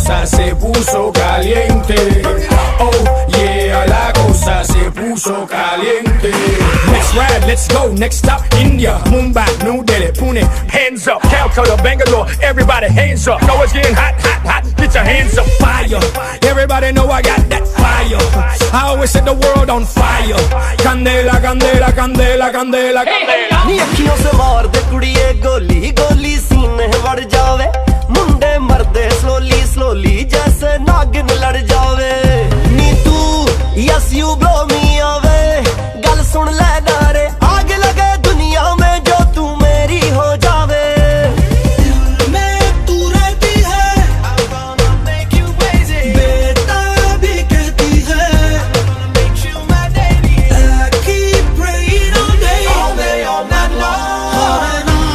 cosa se puso caliente. Oh yeah, la cosa se puso caliente. Next ride, let's go, next stop, India, Mumbai, New Delhi, Pune. Hands up, Calcutta, Bangalore, everybody hands up. Know it's getting hot, hot, hot, get your hands up. Fire, everybody know I got that fire. I always set the world on fire. Candela, candela, candela, candela, candela. नी अखियों से मार दे कुड़ी